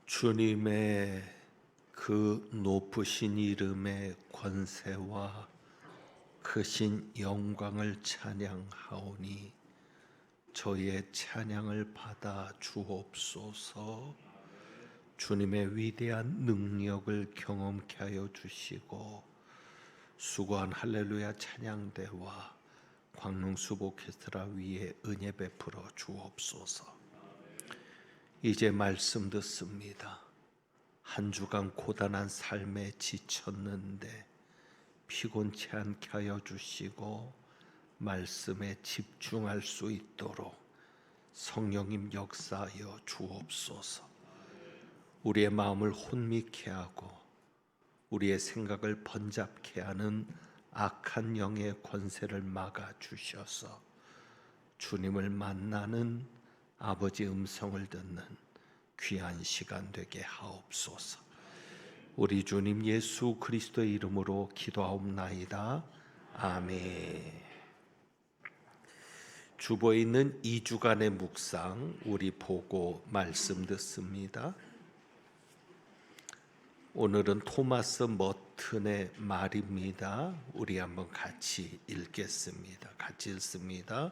주님의 그 높으신 이름의 권세와 크신 영광을 찬양하오니 저의 찬양을 받아 주옵소서. 주님의 위대한 능력을 경험케 하여 주시고 수고한 할렐루야 찬양대와 광릉숲 오케스트라 위에 은혜 베풀어 주옵소서. 이제 말씀 듣습니다. 한 주간 고단한 삶에 지쳤는데 피곤치 않게 하여 주시고 말씀에 집중할 수 있도록 성령님 역사하여 주옵소서. 우리의 마음을 혼미케 하고 우리의 생각을 번잡케 하는 악한 영의 권세를 막아 주셔서 주님을 만나는 아버지 음성을 듣는 귀한 시간 되게 하옵소서. 우리 주님 예수 그리스도의 이름으로 기도하옵나이다. 아멘. 주보에 있는 2주간의 묵상 우리 보고 말씀 듣습니다. 오늘은 토마스 머튼의 말입니다. 우리 한번 같이 읽겠습니다. 같이 읽습니다.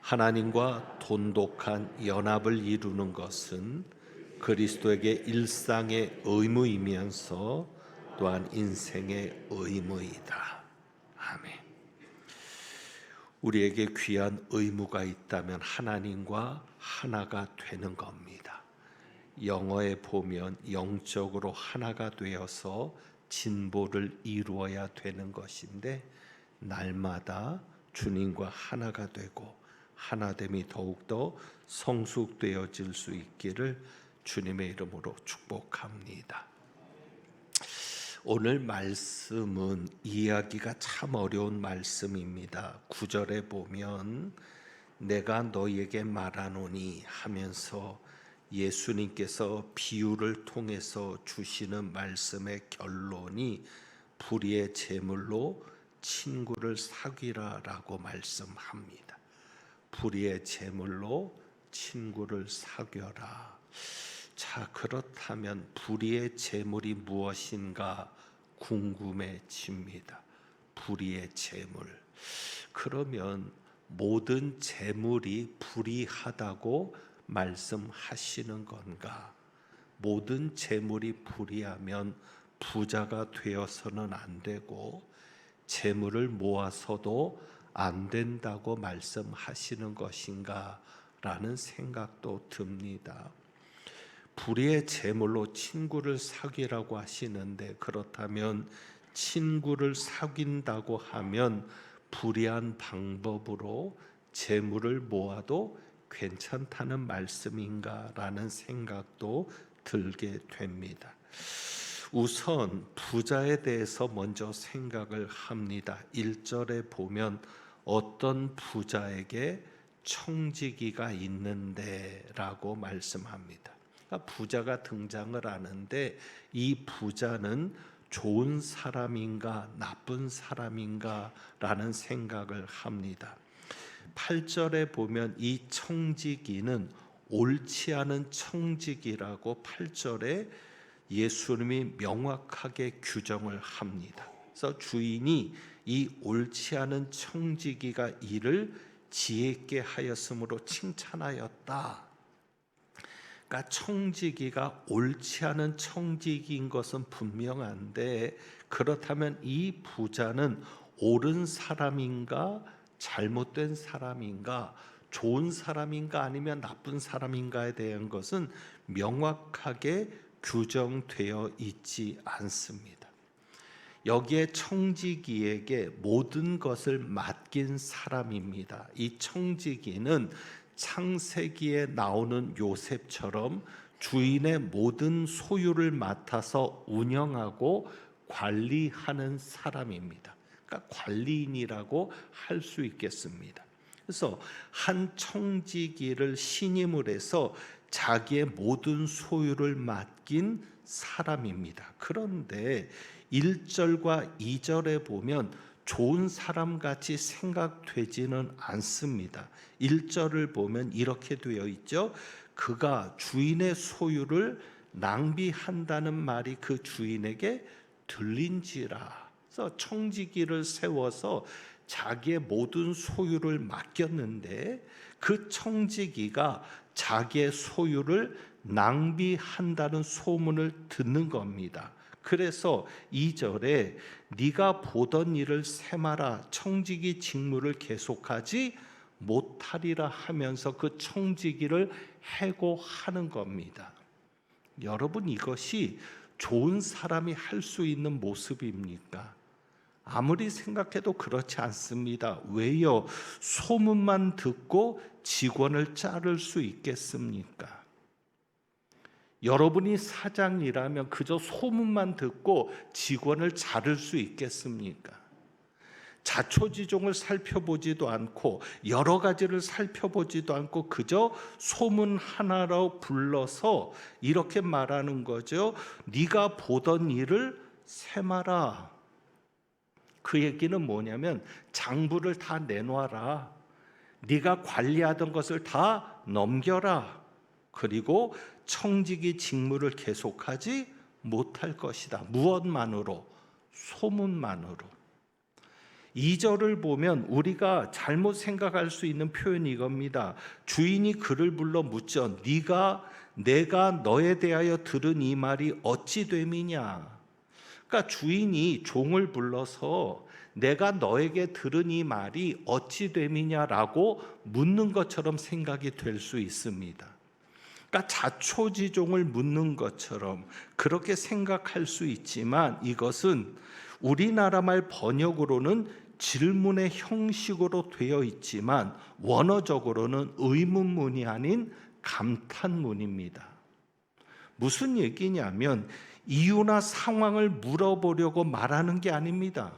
하나님과 돈독한 연합을 이루는 것은 그리스도에게 일상의 의무이면서 또한 인생의 의무이다. 아멘. 우리에게 귀한 의무가 있다면 하나님과 하나가 되는 겁니다. 영어에 보면 영적으로 하나가 되어서 진보를 이루어야 되는 것인데 날마다 주님과 하나가 되고 하나됨이 더욱더 성숙되어질 수 있기를 주님의 이름으로 축복합니다. 오늘 말씀은 이해하기가 참 어려운 말씀입니다. 9절에 보면 내가 너희에게 말하노니 하면서 예수님께서 비유를 통해서 주시는 말씀의 결론이 불의의 제물로 친구를 사귀라라고 말씀합니다. 불의의 제물로 친구를 사귀어라. 자, 그렇다면 불의의 제물이 무엇인가 궁금해집니다. 불의의 제물. 그러면 모든 제물이 불의하다고 말씀하시는 건가? 모든 제물이 불의하면 부자가 되어서는 안 되고 제물을 모아서도 안 된다고 말씀하시는 것인가 라는 생각도 듭니다. 불의의 제물로 친구를 사귀라고 하시는데 그렇다면 친구를 사귄다고 하면 불의한 방법으로 제물을 모아도 괜찮다는 말씀인가 라는 생각도 들게 됩니다. 우선 부자에 대해서 먼저 생각을 합니다. 1절에 보면 어떤 부자에게 청지기가 있는데 라고 말씀합니다. 부자가 등장을 하는데 이 부자는 좋은 사람인가 나쁜 사람인가 라는 생각을 합니다. 8절에 보면 이 청지기는 옳지 않은 청지기라고 8절에 예수님이 명확하게 규정을 합니다. 그래서 주인이 이 옳지 않은 청지기가 이를 지혜 있게 하였으므로 칭찬하였다. 그러니까 청지기가 옳지 않은 청지기인 것은 분명한데 그렇다면 이 부자는 옳은 사람인가 잘못된 사람인가 좋은 사람인가 아니면 나쁜 사람인가에 대한 것은 명확하게 규정되어 있지 않습니다. 여기에 청지기에게 모든 것을 맡긴 사람입니다. 이 청지기는 창세기에 나오는 요셉처럼 주인의 모든 소유를 맡아서 운영하고 관리하는 사람입니다. 그러니까 관리인이라고 할 수 있겠습니다. 그래서 한 청지기를 신임을 해서 자기의 모든 소유를 맡긴 사람입니다. 그런데 1절과 2절에 보면 좋은 사람같이 생각되지는 않습니다. 1절을 보면 이렇게 되어 있죠. 그가 주인의 소유를 낭비한다는 말이 그 주인에게 들린지라. 그래서 청지기를 세워서 자기의 모든 소유를 맡겼는데 그 청지기가 자기의 소유를 낭비한다는 소문을 듣는 겁니다. 그래서 2절에 네가 보던 일을 세마라, 청지기 직무를 계속하지 못하리라 하면서 그 청지기를 해고하는 겁니다. 여러분, 이것이 좋은 사람이 할 수 있는 모습입니까? 아무리 생각해도 그렇지 않습니다. 왜요? 소문만 듣고 직원을 자를 수 있겠습니까? 여러분이 사장이라면 그저 소문만 듣고 직원을 자를 수 있겠습니까? 자초지종을 살펴보지도 않고 여러 가지를 살펴보지도 않고 그저 소문 하나로 불러서 이렇게 말하는 거죠. 네가 보던 일을 세마라. 그 얘기는 뭐냐면 장부를 다 내놔라. 네가 관리하던 것을 다 넘겨라. 그리고 청지기 직무를 계속하지 못할 것이다. 무엇만으로? 소문만으로. 2절을 보면 우리가 잘못 생각할 수 있는 표현이 이겁니다. 주인이 그를 불러 묻죠. 내가 너에 대하여 들은 이 말이 어찌 됨이냐. 그러니까 주인이 종을 불러서 내가 너에게 들은 이 말이 어찌 됨이냐라고 묻는 것처럼 생각이 될 수 있습니다. 그러니까 자초지종을 묻는 것처럼 그렇게 생각할 수 있지만 이것은 우리나라 말 번역으로는 질문의 형식으로 되어 있지만 원어적으로는 의문문이 아닌 감탄문입니다. 무슨 얘기냐면 이유나 상황을 물어보려고 말하는 게 아닙니다.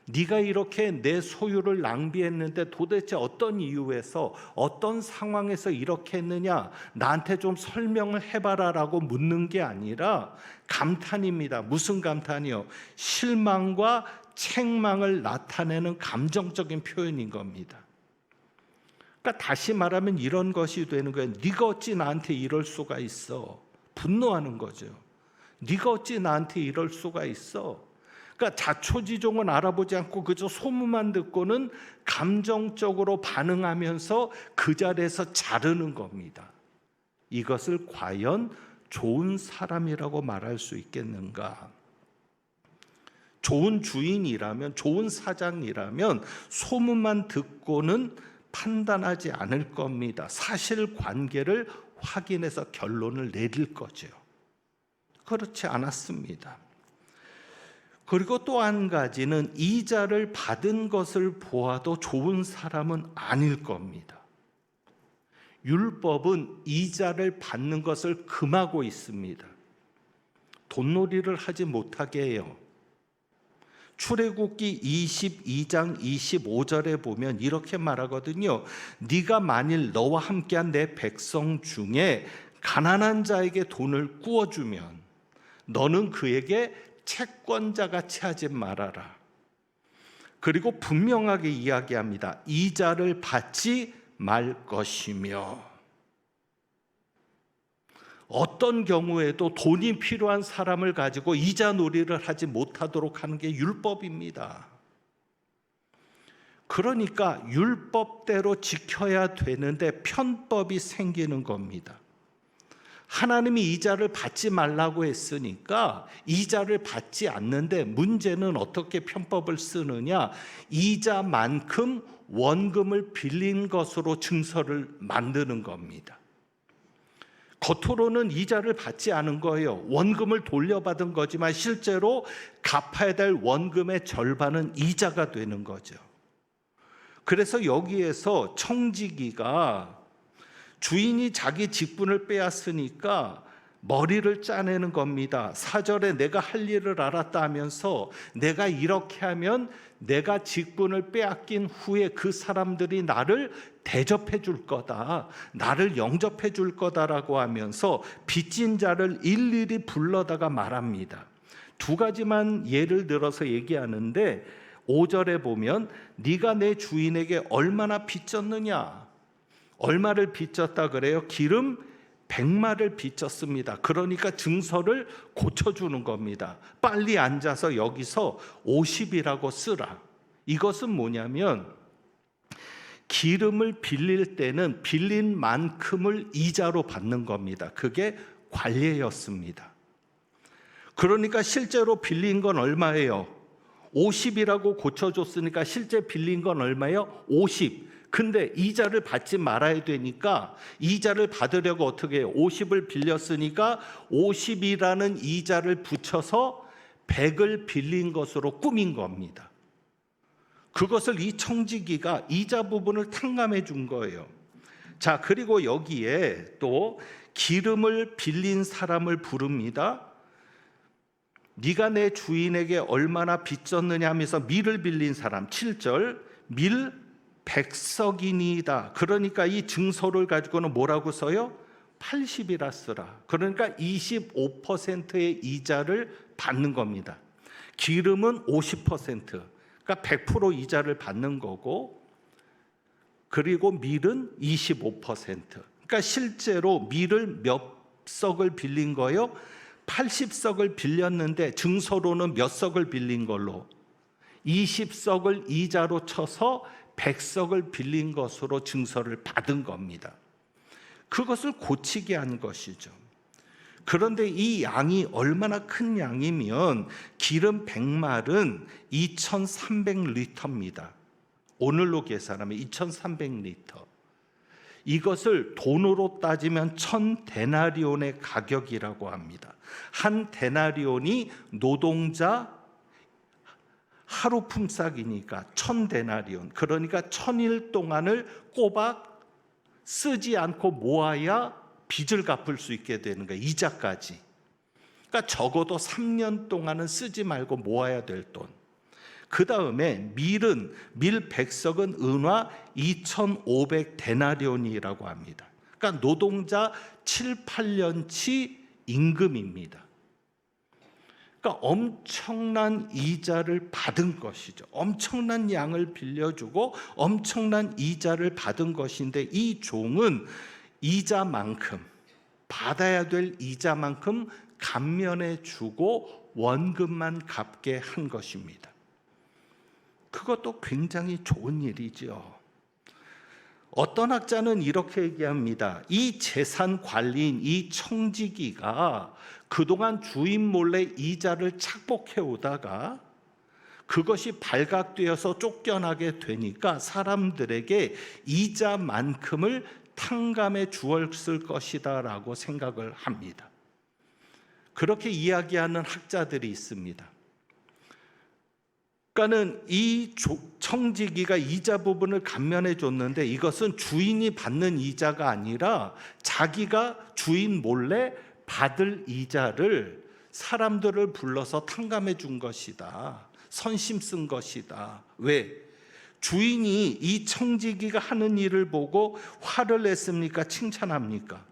네가 이렇게 내 소유를 낭비했는데 도대체 어떤 이유에서 어떤 상황에서 이렇게 했느냐, 나한테 좀 설명을 해봐라라고 묻는 게 아니라 감탄입니다. 무슨 감탄이요? 실망과 책망을 나타내는 감정적인 표현인 겁니다. 그러니까 다시 말하면 이런 것이 되는 거예요. 네가 어찌 나한테 이럴 수가 있어? 분노하는 거죠. 네가 어찌 나한테 이럴 수가 있어? 그러니까 자초지종은 알아보지 않고 그저 소문만 듣고는 감정적으로 반응하면서 그 자리에서 자르는 겁니다. 이것을 과연 좋은 사람이라고 말할 수 있겠는가? 좋은 주인이라면, 좋은 사장이라면 소문만 듣고는 판단하지 않을 겁니다. 사실관계를 확인해서 결론을 내릴 거죠. 그렇지 않았습니다. 그리고 또 한 가지는 이자를 받은 것을 보아도 좋은 사람은 아닐 겁니다. 율법은 이자를 받는 것을 금하고 있습니다. 돈놀이를 하지 못하게 해요. 출애굽기 22장 25절에 보면 이렇게 말하거든요. 네가 만일 너와 함께한 내 백성 중에 가난한 자에게 돈을 구워주면 너는 그에게 채권자같이 하지 말아라. 그리고 분명하게 이야기합니다. 이자를 받지 말 것이며, 어떤 경우에도 돈이 필요한 사람을 가지고 이자 놀이를 하지 못하도록 하는 게 율법입니다. 그러니까 율법대로 지켜야 되는데 편법이 생기는 겁니다. 하나님이 이자를 받지 말라고 했으니까 이자를 받지 않는데, 문제는 어떻게 편법을 쓰느냐? 이자만큼 원금을 빌린 것으로 증서를 만드는 겁니다. 겉으로는 이자를 받지 않은 거예요. 원금을 돌려받은 거지만 실제로 갚아야 될 원금의 절반은 이자가 되는 거죠. 그래서 여기에서 청지기가 주인이 자기 직분을 빼앗으니까 머리를 짜내는 겁니다. 4절에 내가 할 일을 알았다 하면서 내가 이렇게 하면 내가 직분을 빼앗긴 후에 그 사람들이 나를 대접해 줄 거다, 나를 영접해 줄 거다라고 하면서 빚진 자를 일일이 불러다가 말합니다. 두 가지만 예를 들어서 얘기하는데 5절에 보면 네가 내 주인에게 얼마나 빚졌느냐, 얼마를 빚졌다 그래요? 기름 백마를 빚졌습니다. 그러니까 증서를 고쳐주는 겁니다. 빨리 앉아서 여기서 50이라고 쓰라. 이것은 뭐냐면 기름을 빌릴 때는 빌린 만큼을 이자로 받는 겁니다. 그게 관례였습니다. 그러니까 실제로 빌린 건 얼마예요? 50이라고 고쳐줬으니까 실제 빌린 건 얼마예요? 50. 근데 이자를 받지 말아야 되니까 이자를 받으려고 어떻게 해요? 50을 빌렸으니까 50이라는 이자를 붙여서 100을 빌린 것으로 꾸민 겁니다. 그것을 이 청지기가 이자 부분을 탕감해 준 거예요. 자, 그리고 여기에 또 기름을 빌린 사람을 부릅니다. 네가 내 주인에게 얼마나 빚졌느냐 하면서 밀을 빌린 사람. 7절 밀 100석이니이다. 그러니까 이 증서를 가지고는 뭐라고 써요? 80이라 쓰라. 그러니까 25%의 이자를 받는 겁니다. 기름은 50%, 그러니까 100% 이자를 받는 거고, 그리고 밀은 25%. 그러니까 실제로 밀을 몇 석을 빌린 거예요? 80석을 빌렸는데 증서로는 몇 석을 빌린 걸로? 20석을 이자로 쳐서 100석을 빌린 것으로 증서를 받은 겁니다. 그것을 고치게 한 것이죠. 그런데 이 양이 얼마나 큰 양이면 기름 100말은 2300리터입니다. 오늘로 계산하면 2300리터. 이것을 돈으로 따지면 1000데나리온의 가격이라고 합니다. 한 데나리온이 노동자 하루 품삯이니까 1000데나리온. 그러니까 1000일 동안을 꼬박 쓰지 않고 모아야 빚을 갚을 수 있게 되는 거예요. 이자까지. 그러니까 적어도 3년 동안은 쓰지 말고 모아야 될 돈. 그 다음에 밀은 밀 100석은 은화 2500데나리온이라고 합니다. 그러니까 노동자 7, 8년치 임금입니다. 그러니까 엄청난 이자를 받은 것이죠. 엄청난 양을 빌려주고 엄청난 이자를 받은 것인데 이 종은 이자만큼, 받아야 될 이자만큼 감면해 주고 원금만 갚게 한 것입니다. 그것도 굉장히 좋은 일이죠. 어떤 학자는 이렇게 얘기합니다. 이 재산 관리인 이 청지기가 그동안 주인 몰래 이자를 착복해 오다가 그것이 발각되어서 쫓겨나게 되니까 사람들에게 이자만큼을 탕감해 주었을 것이다 라고 생각을 합니다. 그렇게 이야기하는 학자들이 있습니다. 그러니까는 이 청지기가 이자 부분을 감면해 줬는데 이것은 주인이 받는 이자가 아니라 자기가 주인 몰래 받을 이자를 사람들을 불러서 탕감해 준 것이다. 선심 쓴 것이다. 왜? 주인이 이 청지기가 하는 일을 보고 화를 냈습니까? 칭찬합니까?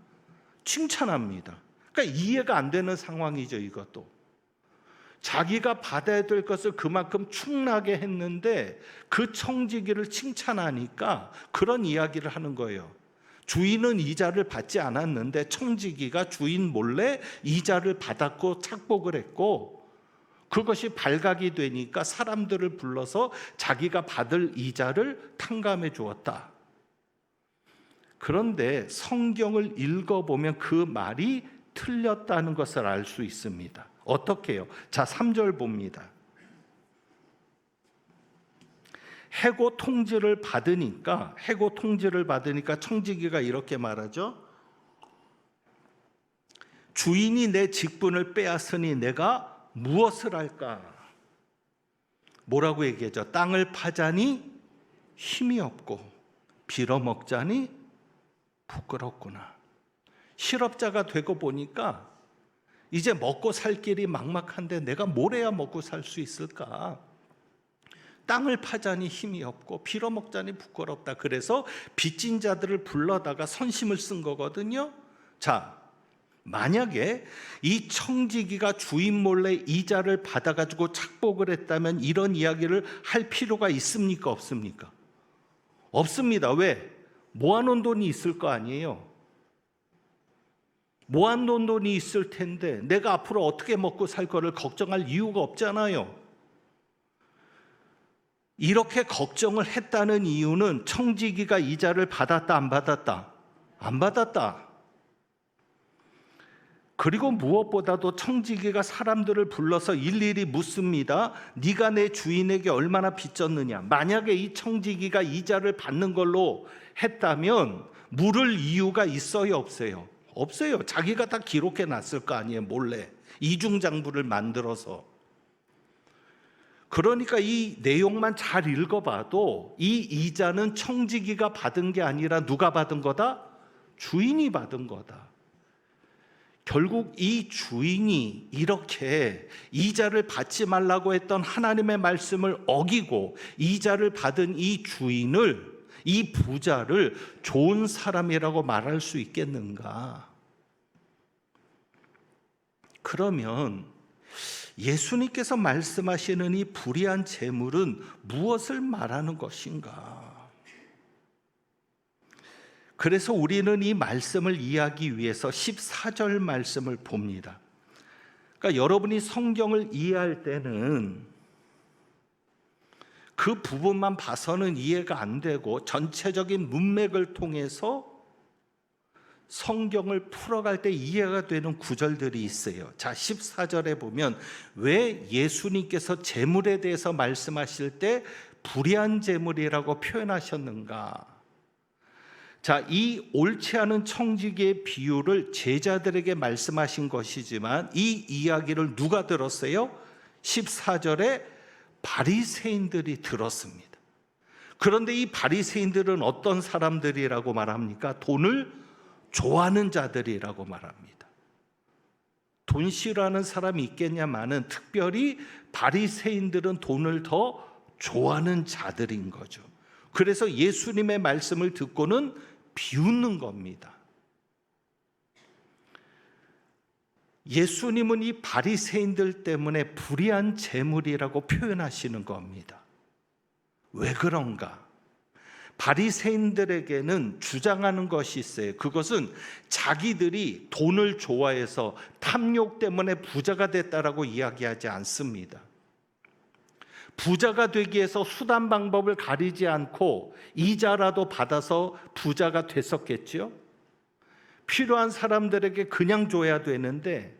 칭찬합니다. 그러니까 이해가 안 되는 상황이죠, 이것도. 자기가 받아야 될 것을 그만큼 충나게 했는데 그 청지기를 칭찬하니까 그런 이야기를 하는 거예요. 주인은 이자를 받지 않았는데 청지기가 주인 몰래 이자를 받았고 착복을 했고 그것이 발각이 되니까 사람들을 불러서 자기가 받을 이자를 탕감해 주었다. 그런데 성경을 읽어보면 그 말이 틀렸다는 것을 알 수 있습니다. 어떻게 해요? 자, 3절 봅니다. 해고 통지를 받으니까 청지기가 이렇게 말하죠. 주인이 내 직분을 빼앗으니 내가 무엇을 할까? 뭐라고 얘기하죠? 땅을 파자니 힘이 없고 빌어먹자니 부끄럽구나. 실업자가 되고 보니까 이제 먹고 살 길이 막막한데 내가 뭘 해야 먹고 살 수 있을까? 땅을 파자니 힘이 없고 빌어먹자니 부끄럽다. 그래서 빚진 자들을 불러다가 선심을 쓴 거거든요. 자, 만약에 이 청지기가 주인 몰래 이자를 받아가지고 착복을 했다면 이런 이야기를 할 필요가 있습니까? 없습니까? 없습니다. 왜? 모아놓은 돈이 있을 거 아니에요. 모아놓은 돈이 있을 텐데 내가 앞으로 어떻게 먹고 살 거를 걱정할 이유가 없잖아요. 이렇게 걱정을 했다는 이유는 청지기가 이자를 받았다 안 받았다? 안 받았다. 그리고 무엇보다도 청지기가 사람들을 불러서 일일이 묻습니다. 네가 내 주인에게 얼마나 빚졌느냐. 만약에 이 청지기가 이자를 받는 걸로 했다면 물을 이유가 있어요 없어요? 없어요. 자기가 다 기록해 놨을 거 아니에요. 몰래 이중장부를 만들어서. 그러니까 이 내용만 잘 읽어봐도 이 이자는 청지기가 받은 게 아니라 누가 받은 거다? 주인이 받은 거다. 결국 이 주인이 이렇게 이자를 받지 말라고 했던 하나님의 말씀을 어기고 이자를 받은 이 주인을, 이 부자를 좋은 사람이라고 말할 수 있겠는가? 그러면 예수님께서 말씀하시는 이 불의한 재물은 무엇을 말하는 것인가? 그래서 우리는 이 말씀을 이해하기 위해서 14절 말씀을 봅니다. 그러니까 여러분이 성경을 이해할 때는 그 부분만 봐서는 이해가 안 되고 전체적인 문맥을 통해서 성경을 풀어갈 때 이해가 되는 구절들이 있어요. 자, 14절에 보면 왜 예수님께서 재물에 대해서 말씀하실 때 불의한 재물이라고 표현하셨는가? 자, 이 옳지 않은 청지기의 비유를 제자들에게 말씀하신 것이지만 이 이야기를 누가 들었어요? 14절에 바리새인들이 들었습니다. 그런데 이 바리새인들은 어떤 사람들이라고 말합니까? 돈을 좋아하는 자들이라고 말합니다. 돈 싫어하는 사람이 있겠냐마는 특별히 바리새인들은 돈을 더 좋아하는 자들인 거죠. 그래서 예수님의 말씀을 듣고는 비웃는 겁니다. 예수님은 이 바리새인들 때문에 불의한 재물이라고 표현하시는 겁니다. 왜 그런가? 바리새인들에게는 주장하는 것이 있어요. 그것은 자기들이 돈을 좋아해서 탐욕 때문에 부자가 됐다라고 이야기하지 않습니다. 부자가 되기 위해서 수단 방법을 가리지 않고 이자라도 받아서 부자가 됐었겠죠. 필요한 사람들에게 그냥 줘야 되는데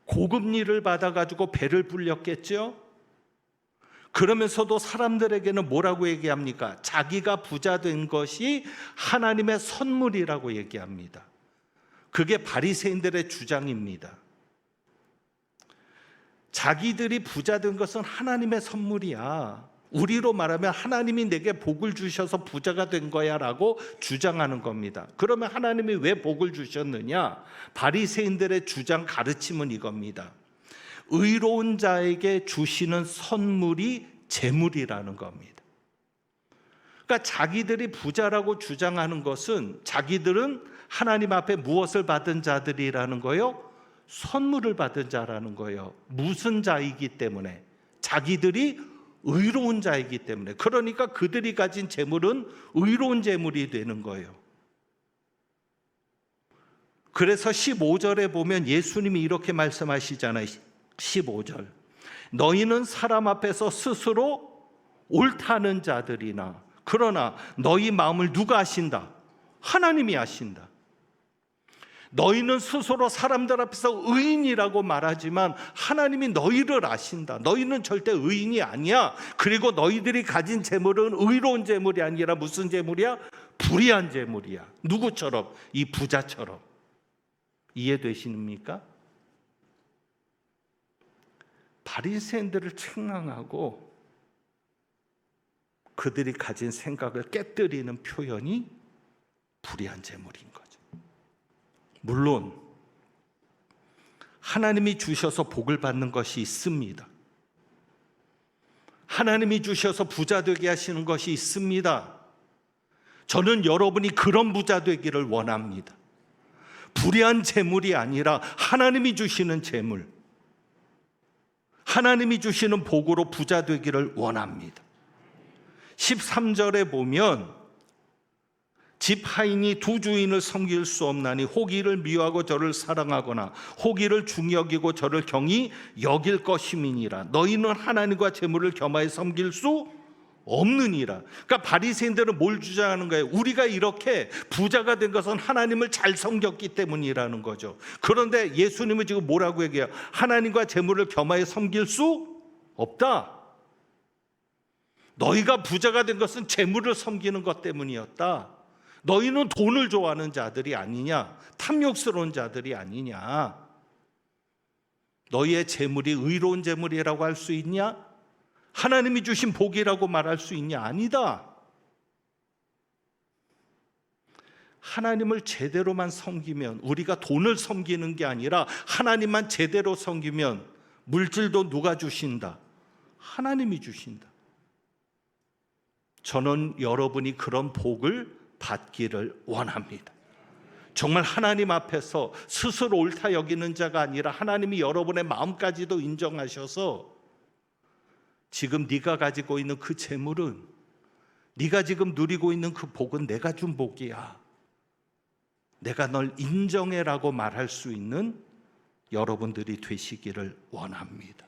고금리를 받아가지고 배를 불렸겠죠. 그러면서도 사람들에게는 뭐라고 얘기합니까? 자기가 부자 된 것이 하나님의 선물이라고 얘기합니다. 그게 바리새인들의 주장입니다. 자기들이 부자 된 것은 하나님의 선물이야. 우리로 말하면 하나님이 내게 복을 주셔서 부자가 된 거야 라고 주장하는 겁니다. 그러면 하나님이 왜 복을 주셨느냐? 바리새인들의 주장 가르침은 이겁니다. 의로운 자에게 주시는 선물이 재물이라는 겁니다. 그러니까 자기들이 부자라고 주장하는 것은 자기들은 하나님 앞에 무엇을 받은 자들이라는 거요? 선물을 받은 자라는 거예요. 무슨 자이기 때문에? 자기들이 의로운 자이기 때문에. 그러니까 그들이 가진 재물은 의로운 재물이 되는 거예요. 그래서 15절에 보면 예수님이 이렇게 말씀하시잖아요. 15절. 너희는 사람 앞에서 스스로 옳다는 자들이나 그러나 너희 마음을 누가 아신다? 하나님이 아신다. 너희는 스스로 사람들 앞에서 의인이라고 말하지만 하나님이 너희를 아신다. 너희는 절대 의인이 아니야. 그리고 너희들이 가진 재물은 의로운 재물이 아니라 무슨 재물이야? 불의한 재물이야. 누구처럼? 이 부자처럼. 이해되십니까? 바리새인들을 책망하고 그들이 가진 생각을 깨뜨리는 표현이 불의한 재물인 거죠. 물론 하나님이 주셔서 복을 받는 것이 있습니다. 하나님이 주셔서 부자 되게 하시는 것이 있습니다. 저는 여러분이 그런 부자 되기를 원합니다. 불의한 재물이 아니라 하나님이 주시는 재물, 하나님이 주시는 복으로 부자 되기를 원합니다. 13절에 보면 집 하인이 두 주인을 섬길 수 없나니 혹 이를 미워하고 저를 사랑하거나 혹 이를 중여기고 저를 경히 여길 것임이니라. 너희는 하나님과 재물을 겸하여 섬길 수 없느니라. 그러니까 바리새인들은 뭘 주장하는 거예요? 우리가 이렇게 부자가 된 것은 하나님을 잘 섬겼기 때문이라는 거죠. 그런데 예수님은 지금 뭐라고 얘기해요? 하나님과 재물을 겸하여 섬길 수 없다. 너희가 부자가 된 것은 재물을 섬기는 것 때문이었다. 너희는 돈을 좋아하는 자들이 아니냐, 탐욕스러운 자들이 아니냐. 너희의 재물이 의로운 재물이라고 할 수 있냐? 하나님이 주신 복이라고 말할 수 있냐? 아니다. 하나님을 제대로만 섬기면, 우리가 돈을 섬기는 게 아니라 하나님만 제대로 섬기면 물질도 누가 주신다? 하나님이 주신다. 저는 여러분이 그런 복을 받기를 원합니다. 정말 하나님 앞에서 스스로 옳다 여기는 자가 아니라 하나님이 여러분의 마음까지도 인정하셔서 지금 네가 가지고 있는 그 재물은, 네가 지금 누리고 있는 그 복은 내가 준 복이야, 내가 널 인정해라고 말할 수 있는 여러분들이 되시기를 원합니다.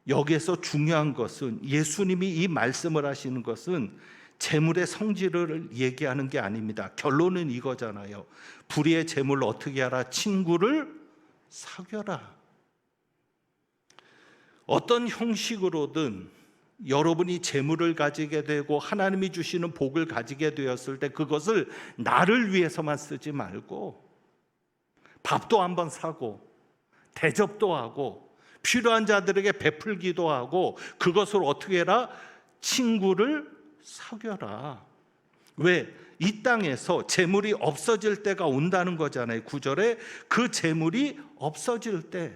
여기에서 중요한 것은, 예수님이 이 말씀을 하시는 것은 재물의 성질을 얘기하는 게 아닙니다. 결론은 이거잖아요. 불의의 재물을 어떻게 하라? 친구를 사귀어라. 어떤 형식으로든 여러분이 재물을 가지게 되고 하나님이 주시는 복을 가지게 되었을 때 그것을 나를 위해서만 쓰지 말고 밥도 한번 사고 대접도 하고 필요한 자들에게 베풀기도 하고 그것을 어떻게 해라? 친구를 사귀어라. 왜? 이 땅에서 재물이 없어질 때가 온다는 거잖아요. 9절에 그 재물이 없어질 때,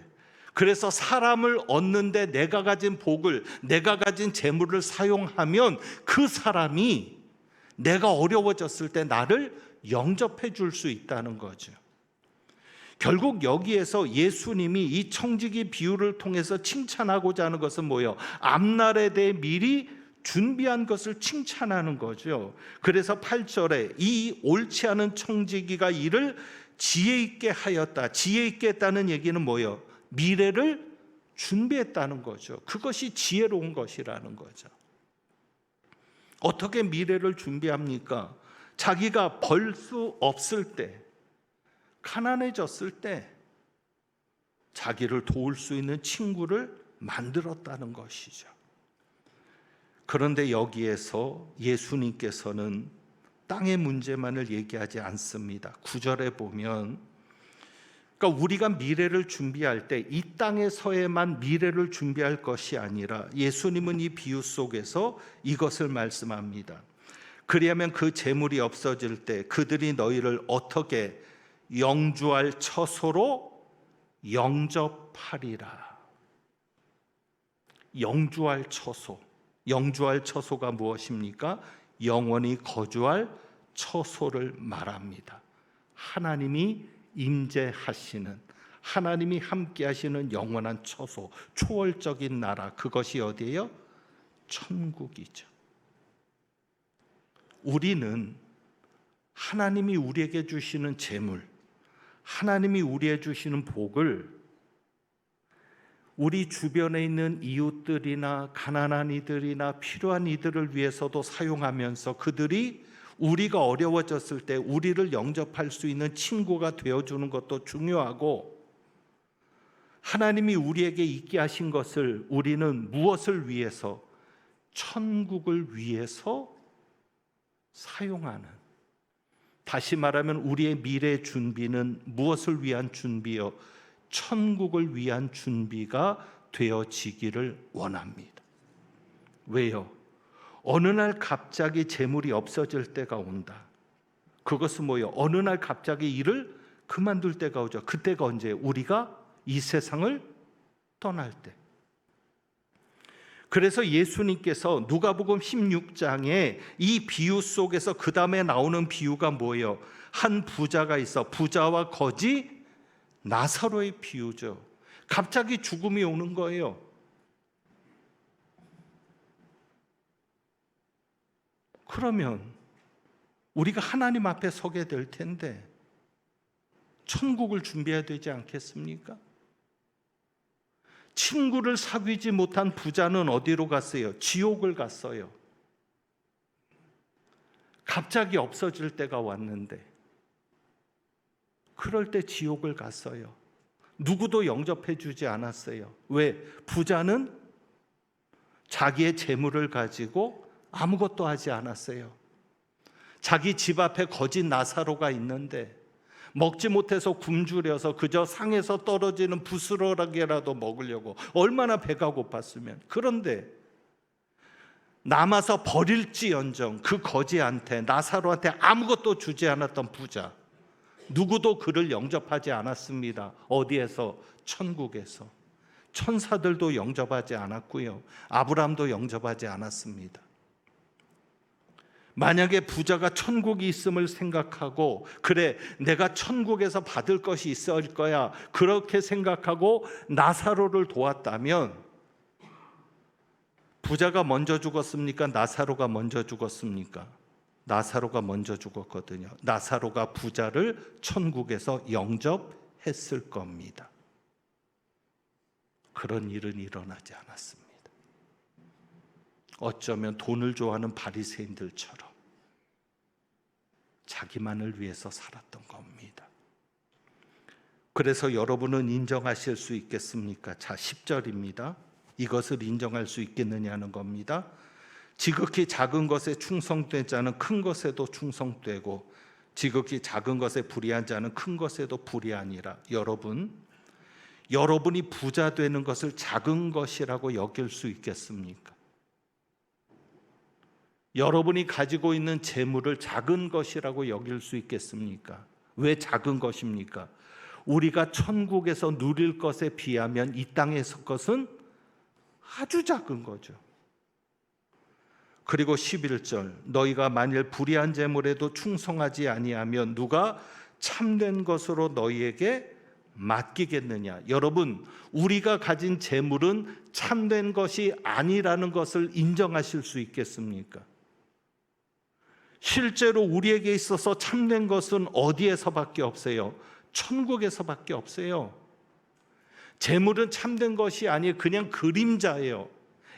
그래서 사람을 얻는데 내가 가진 복을, 내가 가진 재물을 사용하면 그 사람이 내가 어려워졌을 때 나를 영접해 줄 수 있다는 거죠. 결국 여기에서 예수님이 이 청지기 비유를 통해서 칭찬하고자 하는 것은 뭐예요? 앞날에 대해 미리 준비한 것을 칭찬하는 거죠. 그래서 8절에 이 옳지 않은 청지기가 이를 지혜 있게 하였다. 지혜 있게 했다는 얘기는 뭐예요? 미래를 준비했다는 거죠. 그것이 지혜로운 것이라는 거죠. 어떻게 미래를 준비합니까? 자기가 벌 수 없을 때, 가난해졌을 때 자기를 도울 수 있는 친구를 만들었다는 것이죠. 그런데 여기에서 예수님께서는 땅의 문제만을 얘기하지 않습니다. 9절에 보면, 그러니까 우리가 미래를 준비할 때 이 땅에서에만 미래를 준비할 것이 아니라 예수님은 이 비유 속에서 이것을 말씀합니다. 그리하면 그 재물이 없어질 때 그들이 너희를 어떻게 영주할 처소로 영접하리라. 영주할 처소. 영주할 처소가 무엇입니까? 영원히 거주할 처소를 말합니다. 하나님이 임재하시는, 하나님이 함께 하시는 영원한 처소, 초월적인 나라, 그것이 어디예요? 천국이죠. 우리는 하나님이 우리에게 주시는 재물, 하나님이 우리에게 주시는 복을 우리 주변에 있는 이웃들이나 가난한 이들이나 필요한 이들을 위해서도 사용하면서 그들이 우리가 어려워졌을 때 우리를 영접할 수 있는 친구가 되어주는 것도 중요하고, 하나님이 우리에게 있게 하신 것을 우리는 무엇을 위해서? 천국을 위해서 사용하는, 다시 말하면 우리의 미래 준비는 무엇을 위한 준비요? 천국을 위한 준비가 되어지기를 원합니다. 왜요? 어느 날 갑자기 재물이 없어질 때가 온다. 그것은 뭐예요? 어느 날 갑자기 일을 그만둘 때가 오죠. 그때가 언제예요? 우리가 이 세상을 떠날 때. 그래서 예수님께서 누가복음 16장에 이 비유 속에서 그 다음에 나오는 비유가 뭐예요? 한 부자가 있어. 부자와 거지 나사로의 비유죠. 갑자기 죽음이 오는 거예요. 그러면 우리가 하나님 앞에 서게 될 텐데 천국을 준비해야 되지 않겠습니까? 친구를 사귀지 못한 부자는 어디로 갔어요? 지옥을 갔어요. 갑자기 없어질 때가 왔는데 그럴 때 지옥을 갔어요. 누구도 영접해 주지 않았어요. 왜? 부자는 자기의 재물을 가지고 아무것도 하지 않았어요. 자기 집 앞에 거짓 나사로가 있는데 먹지 못해서 굶주려서 그저 상에서 떨어지는 부스러기라도 먹으려고 얼마나 배가 고팠으면. 그런데 남아서 버릴지언정 그 거지한테, 나사로한테 아무것도 주지 않았던 부자, 누구도 그를 영접하지 않았습니다. 어디에서? 천국에서. 천사들도 영접하지 않았고요, 아브라함도 영접하지 않았습니다. 만약에 부자가 천국이 있음을 생각하고, 그래 내가 천국에서 받을 것이 있을 거야, 그렇게 생각하고 나사로를 도왔다면 부자가 먼저 죽었습니까? 나사로가 먼저 죽었습니까? 나사로가 먼저 죽었거든요. 나사로가 부자를 천국에서 영접했을 겁니다. 그런 일은 일어나지 않았습니다. 어쩌면 돈을 좋아하는 바리새인들처럼 자기만을 위해서 살았던 겁니다. 그래서 여러분은 인정하실 수 있겠습니까? 자, 10절입니다. 이것을 인정할 수 있겠느냐는 겁니다. 지극히 작은 것에 충성된 자는 큰 것에도 충성되고 지극히 작은 것에 불의한 자는 큰 것에도 불의하니라. 여러분이 부자 되는 것을 작은 것이라고 여길 수 있겠습니까? 여러분이 가지고 있는 재물을 작은 것이라고 여길 수 있겠습니까? 왜 작은 것입니까? 우리가 천국에서 누릴 것에 비하면 이 땅에서 것은 아주 작은 거죠. 그리고 11절, 너희가 만일 불의한 재물에도 충성하지 아니하면 누가 참된 것으로 너희에게 맡기겠느냐. 여러분, 우리가 가진 재물은 참된 것이 아니라는 것을 인정하실 수 있겠습니까? 실제로 우리에게 있어서 참된 것은 어디에서밖에 없어요? 천국에서밖에 없어요. 재물은 참된 것이 아니에요. 그냥 그림자예요.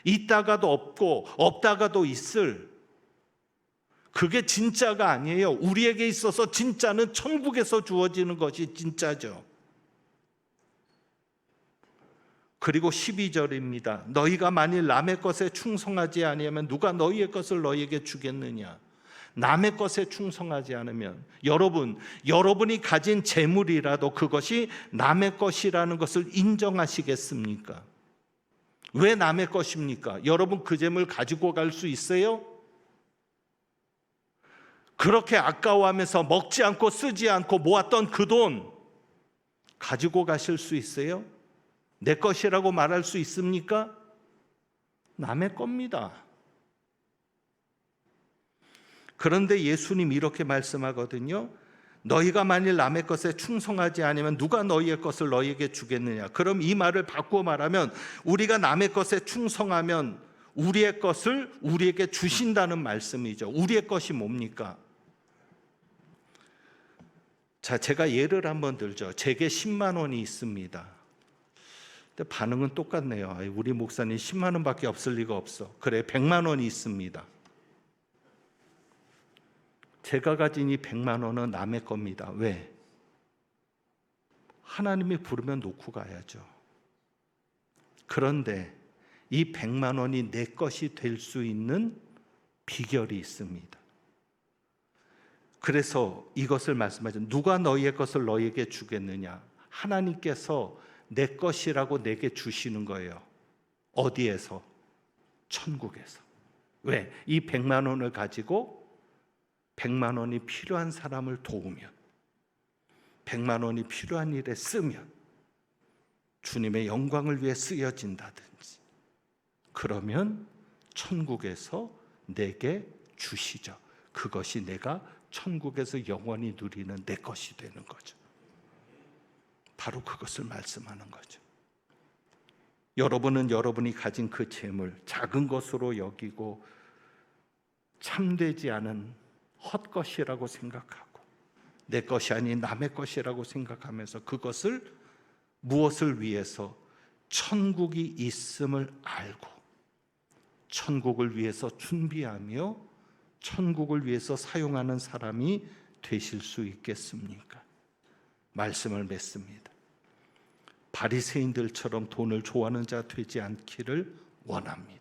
있다가도 없고 없다가도 있을, 그게 진짜가 아니에요. 우리에게 있어서 진짜는 천국에서 주어지는 것이 진짜죠. 그리고 12절입니다. 너희가 만일 남의 것에 충성하지 아니하면 누가 너희의 것을 너희에게 주겠느냐. 남의 것에 충성하지 않으면, 여러분이 가진 재물이라도 그것이 남의 것이라는 것을 인정하시겠습니까? 왜 남의 것입니까? 여러분 그 재물 가지고 갈 수 있어요? 그렇게 아까워하면서 먹지 않고 쓰지 않고 모았던 그 돈 가지고 가실 수 있어요? 내 것이라고 말할 수 있습니까? 남의 겁니다. 그런데 예수님 이렇게 말씀하거든요. 너희가 만일 남의 것에 충성하지 않으면 누가 너희의 것을 너희에게 주겠느냐. 그럼 이 말을 바꾸어 말하면 우리가 남의 것에 충성하면 우리의 것을 우리에게 주신다는 말씀이죠. 우리의 것이 뭡니까? 자, 제가 예를 한번 들죠. 제게 10만 원이 있습니다. 근데 반응은 똑같네요. 우리 목사님 10만 원밖에 없을 리가 없어. 그래, 100만 원이 있습니다. 제가 가진 이 100만 원은 남의 겁니다. 왜? 하나님이 부르면 놓고 가야죠. 그런데 이 100만 원이 내 것이 될 수 있는 비결이 있습니다. 그래서 이것을 말씀하죠. 누가 너희의 것을 너희에게 주겠느냐. 하나님께서 내 것이라고 내게 주시는 거예요. 어디에서? 천국에서. 왜? 이 100만 원을 가지고 100만 원이 필요한 사람을 도우면, 100만 원이 필요한 일에 쓰면 주님의 영광을 위해 쓰여진다든지, 그러면 천국에서 내게 주시죠. 그것이 내가 천국에서 영원히 누리는 내 것이 되는 거죠. 바로 그것을 말씀하는 거죠. 여러분은 여러분이 가진 그 재물 작은 것으로 여기고 참되지 않은 헛것이라고 생각하고 내 것이 아닌 남의 것이라고 생각하면서 그것을 무엇을 위해서? 천국이 있음을 알고 천국을 위해서 준비하며 천국을 위해서 사용하는 사람이 되실 수 있겠습니까? 말씀을 맺습니다. 바리새인들처럼 돈을 좋아하는 자 되지 않기를 원합니다.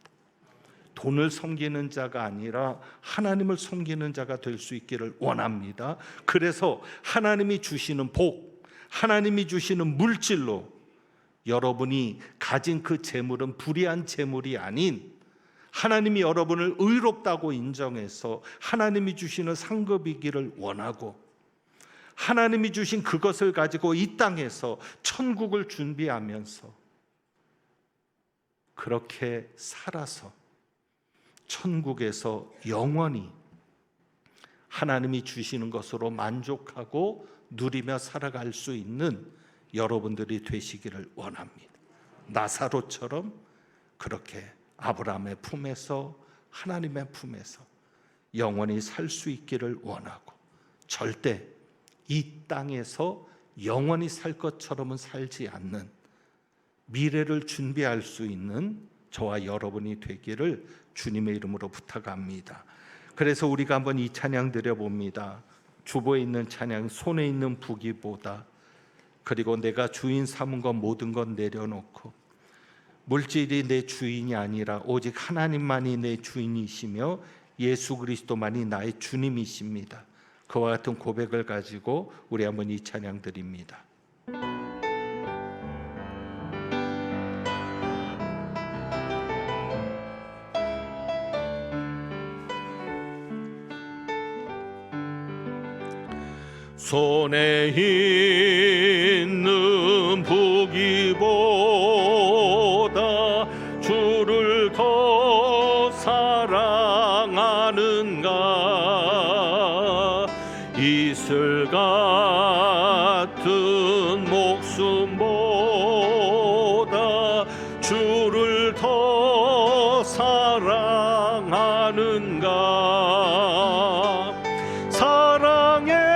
돈을 섬기는 자가 아니라 하나님을 섬기는 자가 될 수 있기를 원합니다. 그래서 하나님이 주시는 복, 하나님이 주시는 물질로 여러분이 가진 그 재물은 불의한 재물이 아닌 하나님이 여러분을 의롭다고 인정해서 하나님이 주시는 상급이기를 원하고 하나님이 주신 그것을 가지고 이 땅에서 천국을 준비하면서 그렇게 살아서 천국에서 영원히 하나님이 주시는 것으로 만족하고 누리며 살아갈 수 있는 여러분들이 되시기를 원합니다. 나사로처럼 그렇게 아브라함의 품에서 하나님의 품에서 영원히 살 수 있기를 원하고 절대 이 땅에서 영원히 살 것처럼은 살지 않는 미래를 준비할 수 있는 저와 여러분이 되기를 주님의 이름으로 부탁합니다. 그래서 우리가 한번 이 찬양 드려봅니다. 주보에 있는 찬양, 손에 있는 부귀보다, 그리고 내가 주인 삼은 것 모든 것 내려놓고 물질이 내 주인이 아니라 오직 하나님만이 내 주인이시며 예수 그리스도만이 나의 주님이십니다. 그와 같은 고백을 가지고 우리 한번 이 찬양 드립니다. 손에 있는 부귀보다 주를 더 사랑하는가? 이슬 같은 목숨보다 주를 더 사랑하는가? 사랑의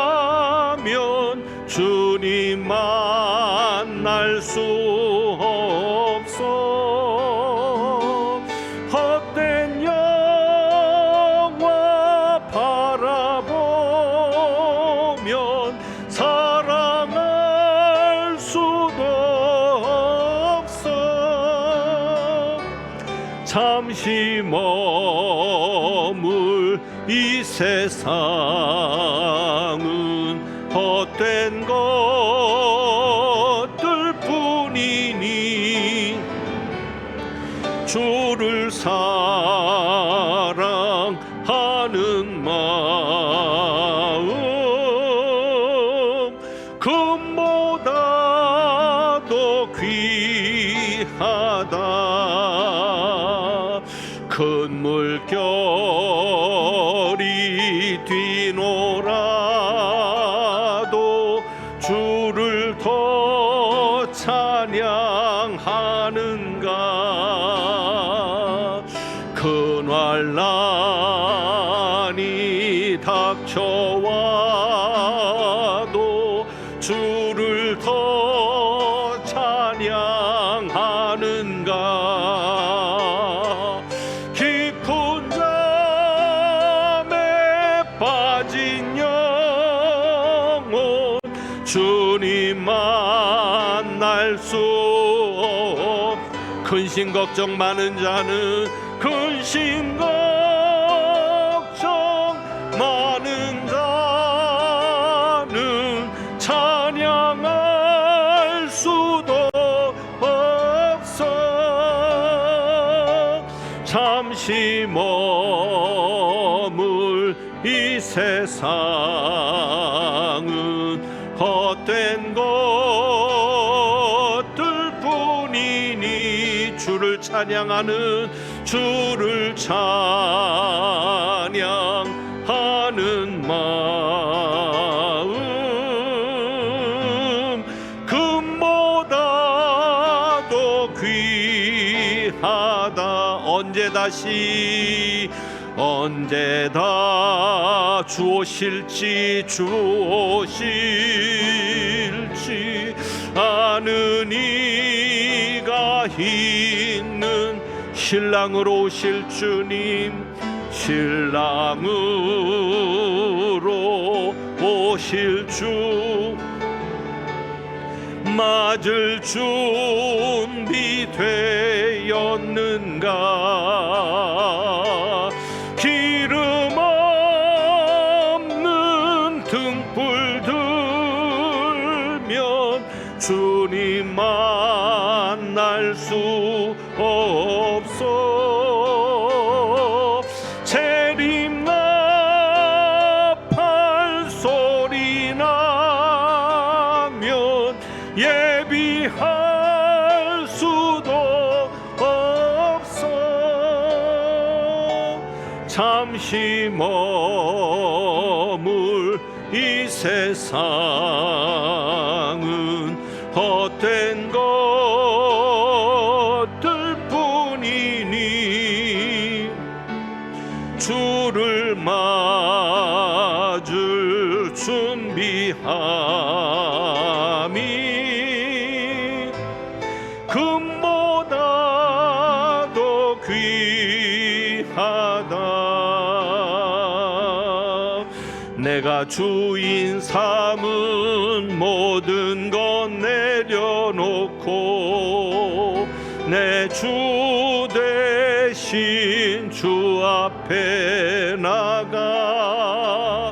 잃어가면 주님 만날 수 없어. 헛된 영화 바라보면 사랑할 수도 없어. 잠시 머물 이 세상은 헛된 것들 뿐이니 주를 사랑하는 마음 금보다 더 귀하다. 큰 물결이 뒤놀아도 주를 더 찬양하는가? 큰 환난이 닥쳐와도 주를 더 찬양하는가? 깊은 잠에 빠진 영혼 주님 만날 수 없. 근심 걱정 많은 자는 근심 걱정 많은 자는 찬양할 수도 없어. 잠시 머물 이 세상은 헛된 것들 뿐이니 주를 찬양하는 주를 찬양하는 마음 금보다 더 귀하다. 언제 다 다시 언제 다 주오실지 아는 이가 있는 신랑으로 오실 주님, 신랑으로 오실 주, 맞을 준비되었는가? 기름 없는 등불 들면 주님 만날 수 없어. 재림나팔 소리 나면 예비할 수도 없어. 잠시 머물 이 세상은 헛된 것들 뿐이니 주를 맞을 준비함이 금보다 더 귀하다. 내가 주인 삼은 모든 것 내려놓고 내 주 대신 주 앞에 나가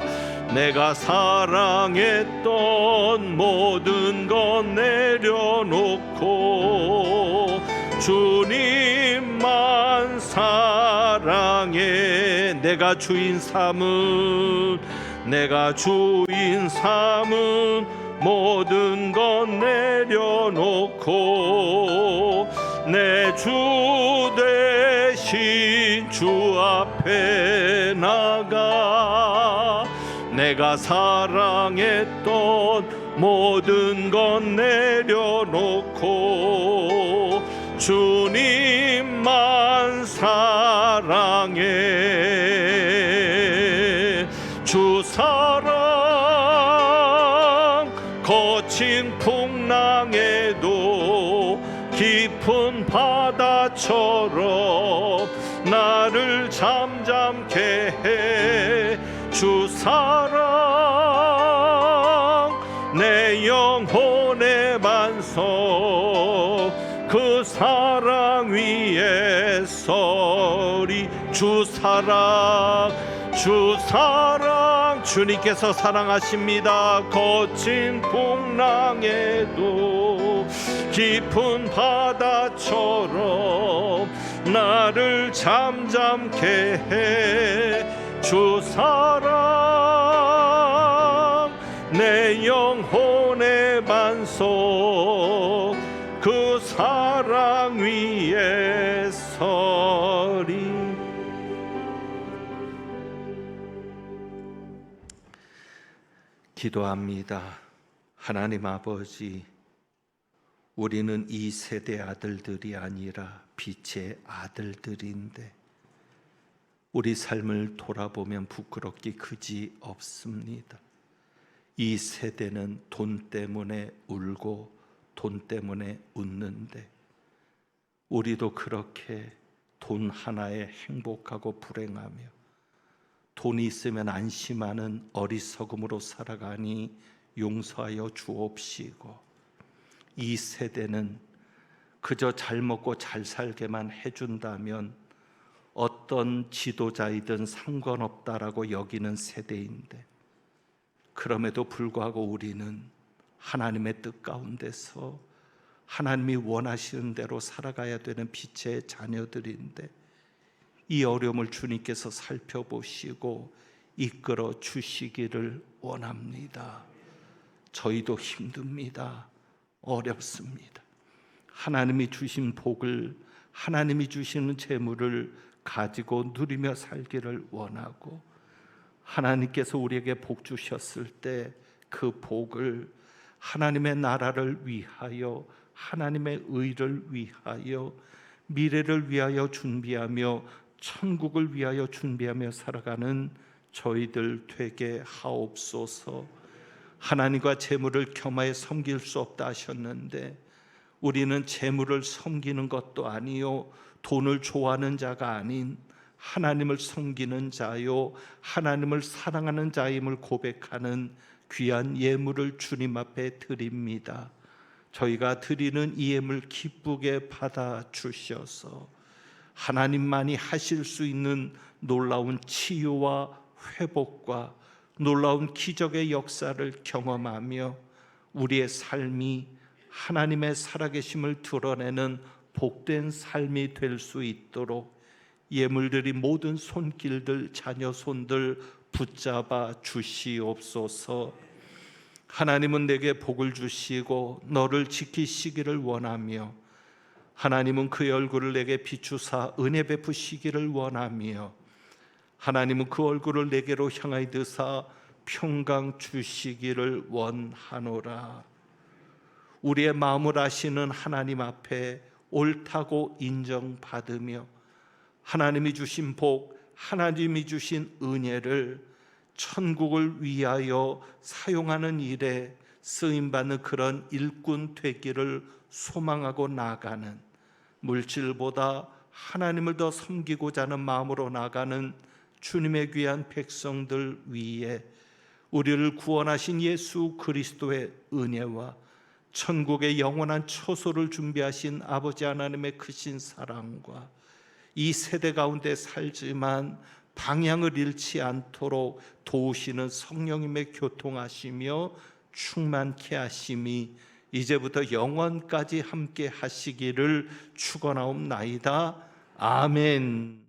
내가 사랑했던 모든 것 내려놓고 주님만 사랑해. 내가 주인 삼은 모든 것 내려놓고 내 주 대신 주 앞에 나가 내가 사랑했던 모든 것 내려놓고 주님만 사랑해. 주 사랑 거친 풍랑에도 깊은 바다처럼 나를 잠잠케 해. 주 사랑 내 영혼의 반석 그 사랑 위에 서리. 주 사랑 주님께서 사랑하십니다. 거친 풍랑에도 깊은 바다처럼 나를 잠잠케 해. 주 사랑 내 영혼의 반석 그 사랑 위에 서리. 기도합니다. 하나님 아버지, 우리는 이 세대 아들들이 아니라 빛의 아들들인데 우리 삶을 돌아보면 부끄럽기 그지 없습니다. 이 세대는 돈 때문에 울고 돈 때문에 웃는데 우리도 그렇게 돈 하나에 행복하고 불행하며 돈이 있으면 안심하는 어리석음으로 살아가니 용서하여 주옵시고, 이 세대는 그저 잘 먹고 잘 살게만 해준다면 어떤 지도자이든 상관없다라고 여기는 세대인데, 그럼에도 불구하고 우리는 하나님의 뜻 가운데서 하나님이 원하시는 대로 살아가야 되는 빛의 자녀들인데, 이 어려움을 주님께서 살펴보시고 이끌어 주시기를 원합니다. 저희도 힘듭니다. 어렵습니다. 하나님이 주신 복을, 하나님이 주시는 재물을 가지고 누리며 살기를 원하고, 하나님께서 우리에게 복 주셨을 때 그 복을 하나님의 나라를 위하여, 하나님의 의를 위하여, 미래를 위하여 준비하며 천국을 위하여 준비하며 살아가는 저희들 되게 하옵소서. 하나님과 재물을 겸하여 섬길 수 없다 하셨는데 우리는 재물을 섬기는 것도 아니요 돈을 좋아하는 자가 아닌 하나님을 섬기는 자요 하나님을 사랑하는 자임을 고백하는 귀한 예물을 주님 앞에 드립니다. 저희가 드리는 이 예물 기쁘게 받아 주셔서 하나님만이 하실 수 있는 놀라운 치유와 회복과 놀라운 기적의 역사를 경험하며 우리의 삶이 하나님의 살아계심을 드러내는 복된 삶이 될 수 있도록 예물들이 모든 손길들, 자녀 손들 붙잡아 주시옵소서. 하나님은 내게 복을 주시고 너를 지키시기를 원하며 하나님은 그의 얼굴을 내게 비추사 은혜 베푸시기를 원하며 하나님은 그 얼굴을 내게로 향하여 드사 평강 주시기를 원하노라. 우리의 마음을 아시는 하나님 앞에 옳다고 인정받으며 하나님이 주신 복, 하나님이 주신 은혜를 천국을 위하여 사용하는 일에 쓰임받는 그런 일꾼 되기를 소망하고 나아가는, 물질보다 하나님을 더 섬기고자 하는 마음으로 나아가는 주님의 귀한 백성들 위에 우리를 구원하신 예수 그리스도의 은혜와 천국의 영원한 처소를 준비하신 아버지 하나님의 크신 사랑과 이 세대 가운데 살지만 방향을 잃지 않도록 도우시는 성령님의 교통하시며 충만케 하심이 이제부터 영원까지 함께 하시기를 축원하옵나이다. 아멘.